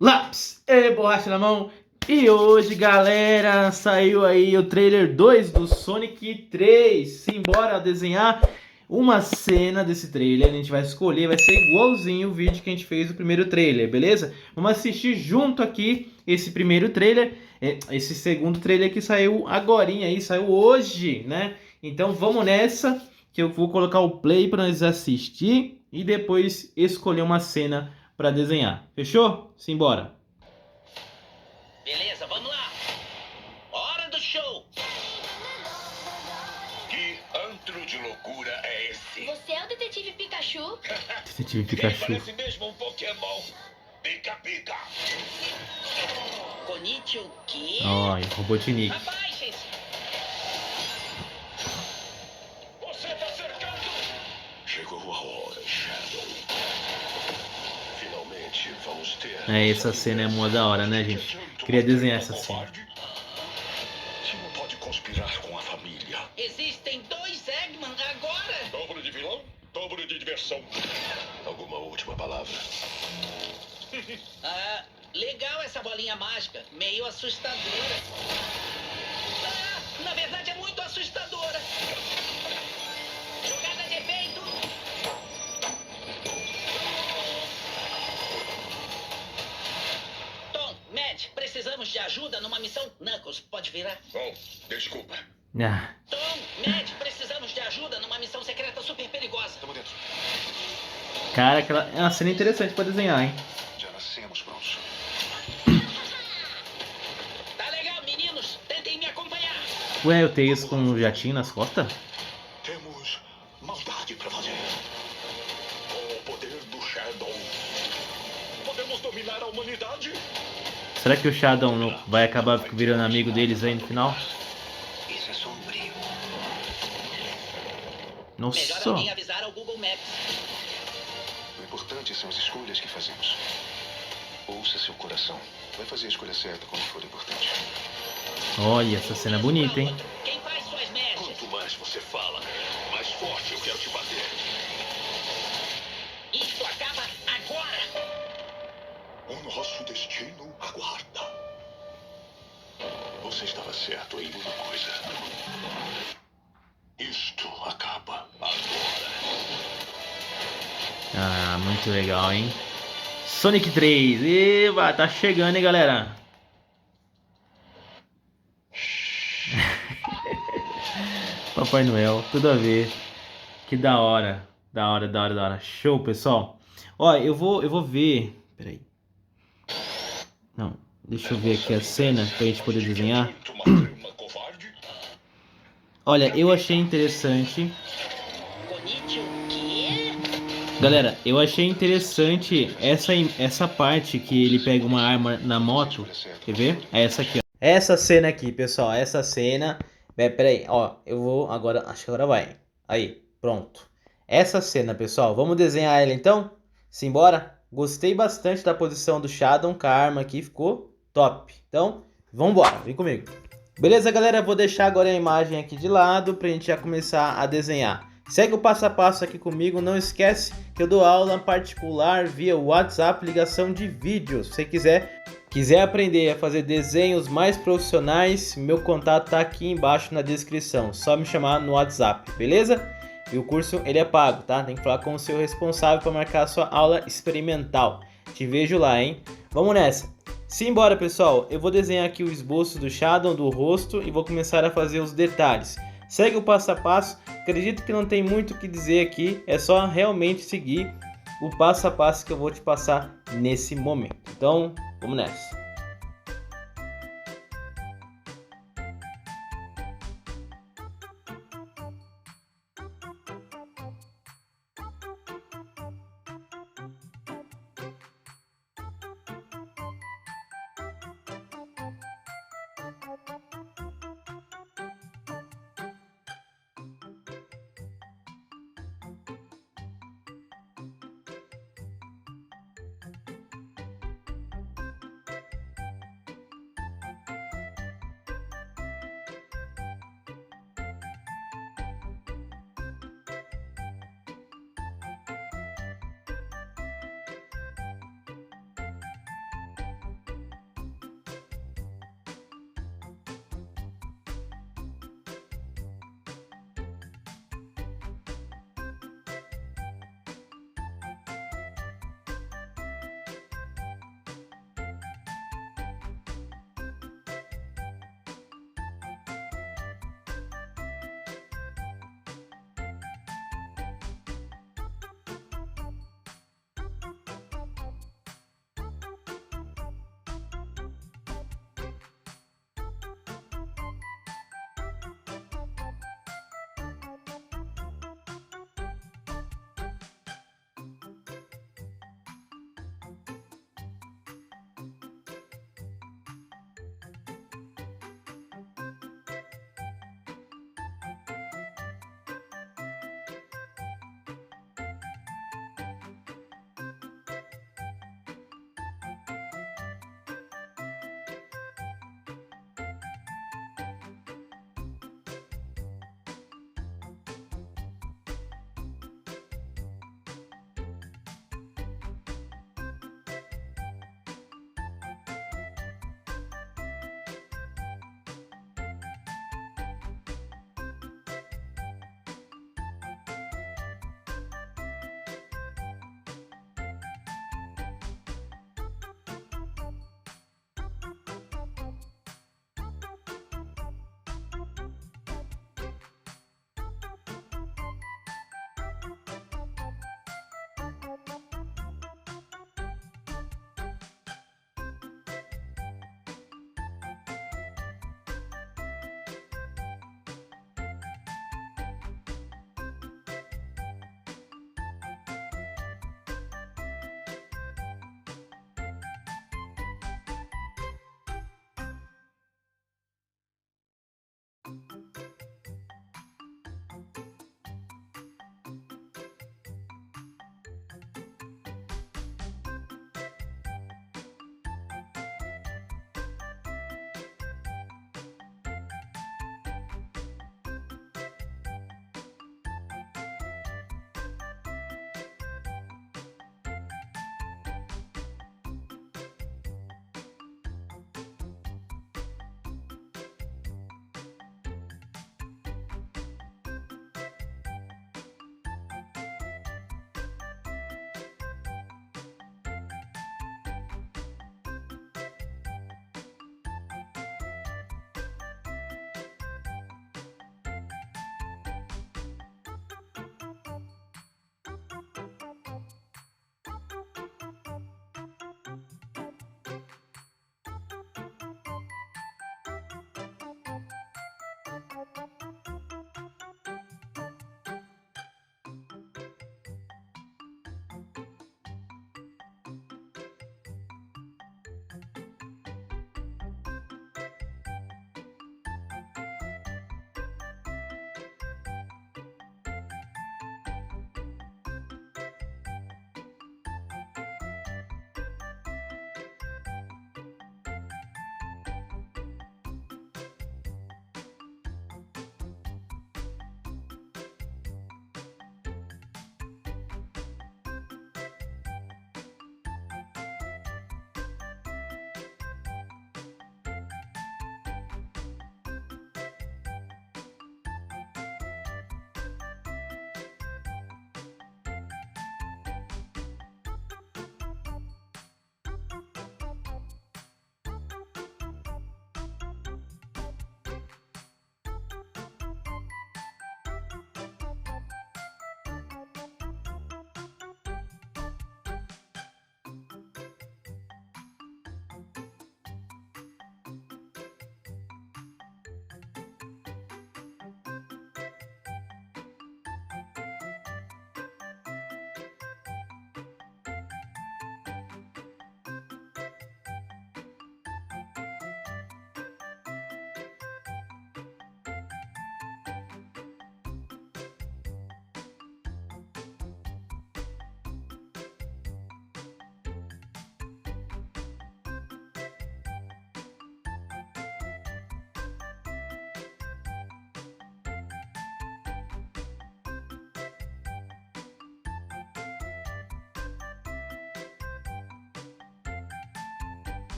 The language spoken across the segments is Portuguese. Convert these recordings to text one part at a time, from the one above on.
Lápis e borracha na mão. E hoje, galera, saiu aí o trailer 2 do Sonic 3. Simbora desenhar uma cena desse trailer. A gente vai escolher, vai ser igualzinho o vídeo que a gente fez do primeiro trailer, beleza? Vamos assistir junto aqui esse primeiro trailer, esse segundo trailer que saiu agorinha aí, saiu hoje, né? Então vamos nessa, que eu vou colocar o play para nós assistir e depois escolher uma cena para desenhar. Fechou? Simbora. Beleza, vamos lá. Hora do show. Que antro de loucura é esse? Você é o detetive Pikachu? Detetive Pikachu. Parece mesmo um Pokémon. Pica, pica. Konnichiwa o quê? Ai, Robotnik. Abaixem-se. Você tá cercado. Chegou a hora, Shadow. Finalmente vamos ter... Essa cena é mó da hora, né, gente? Queria desenhar essa cena. Você não pode conspirar com a família. Existem dois Eggman agora. Dobro de vilão, dobro de diversão. Alguma última palavra? Legal essa bolinha mágica. Meio assustadora. Na verdade é muito assustadora. Jogada de efeito. Tom, Matt, precisamos de ajuda numa missão. Knuckles, pode virar? Bom, desculpa. Ah, Tom, Matt, precisamos de ajuda numa missão secreta super perigosa. Estamos dentro. cara, aquela é uma cena interessante pra desenhar, hein? Já nascemos prontos. Tá legal, meninos. Tentem me acompanhar. Ué, eu tenho isso com um jatinho nas costas? Temos maldade pra fazer. Com o poder do Shadow, podemos dominar a humanidade? Será que o Shadow não vai acabar virando amigo deles aí no final? Isso é sombrio. Melhor Nossa! alguém avisar ao Google Maps. O importante são as escolhas que fazemos. Ouça seu coração. Vai fazer a escolha certa quando for importante. Olha, essa cena é bonita, hein? Quem faz suas matches? Quanto mais você fala, mais forte eu quero te bater. Isso acaba agora. O nosso destino aguarda. Você estava certo em uma coisa. Isto acaba agora. Ah, muito legal, hein? Sonic 3, eba, tá chegando, hein, galera? Papai Noel, tudo a ver. Que da hora. Da hora, da hora, da hora. Show, pessoal. Ó, eu vou ver. Peraí. Não, deixa eu ver aqui a cena pra gente poder desenhar. Muito uma covarde? Olha, eu achei interessante. Konnichiwa o quê? Galera, eu achei interessante essa parte que ele pega uma arma na moto. Quer ver? É essa aqui, ó. Essa cena aqui, pessoal. Essa cena. Peraí, ó. Eu vou agora. Acho que agora vai. Aí, pronto. Essa cena, pessoal. Vamos desenhar ela então? Simbora? Gostei bastante da posição do Shadow com a arma aqui. Ficou top. Então, vambora. Vem comigo. Beleza, galera? Vou deixar agora a imagem aqui de lado pra gente já começar a desenhar. Segue o passo a passo aqui comigo, não esquece que eu dou aula particular via WhatsApp, ligação de vídeo. Se você quiser aprender a fazer desenhos mais profissionais, meu contato tá aqui embaixo na descrição. Só me chamar no WhatsApp, beleza? E o curso ele é pago, tá? Tem que falar com o seu responsável para marcar a sua aula experimental. Te vejo lá, hein? Vamos nessa! Simbora, pessoal! Eu vou desenhar aqui o esboço do Shadow, do rosto e vou começar a fazer os detalhes. Segue o passo a passo. Acredito que não tem muito o que dizer aqui, é só realmente seguir o passo a passo que eu vou te passar nesse momento. Então, vamos nessa.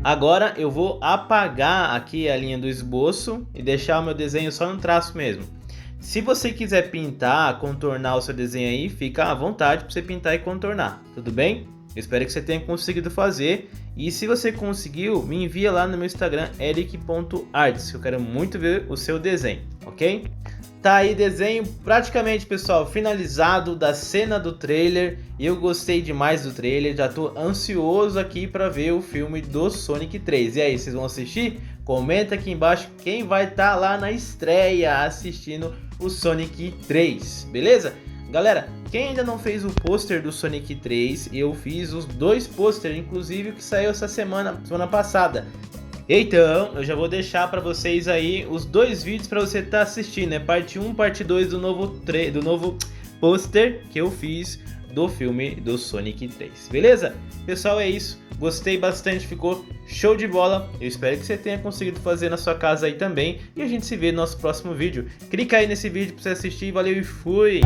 Agora eu vou apagar aqui a linha do esboço e deixar o meu desenho só no traço mesmo. Se você quiser pintar, contornar o seu desenho aí, fica à vontade para você pintar e contornar, tudo bem? Eu espero que você tenha conseguido fazer. E se você conseguiu, me envia lá no meu Instagram, eric.arts, que eu quero muito ver o seu desenho, ok? Tá aí desenho praticamente, pessoal, finalizado da cena do trailer. Eu gostei demais do trailer, já tô ansioso aqui para ver o filme do Sonic 3. E aí, vocês vão assistir? Comenta aqui embaixo quem vai estar lá na estreia assistindo o Sonic 3, beleza? Galera, quem ainda não fez o pôster do Sonic 3, eu fiz os 2 pôsteres, inclusive o que saiu essa semana passada. Então, eu já vou deixar para vocês aí os 2 vídeos para você estar assistindo, né? Parte 1, parte 2 do novo pôster que eu fiz do filme do Sonic 3, beleza? Pessoal, é isso. Gostei bastante, ficou show de bola. Eu espero que você tenha conseguido fazer na sua casa aí também. E a gente se vê no nosso próximo vídeo. Clica aí nesse vídeo para você assistir. Valeu e fui!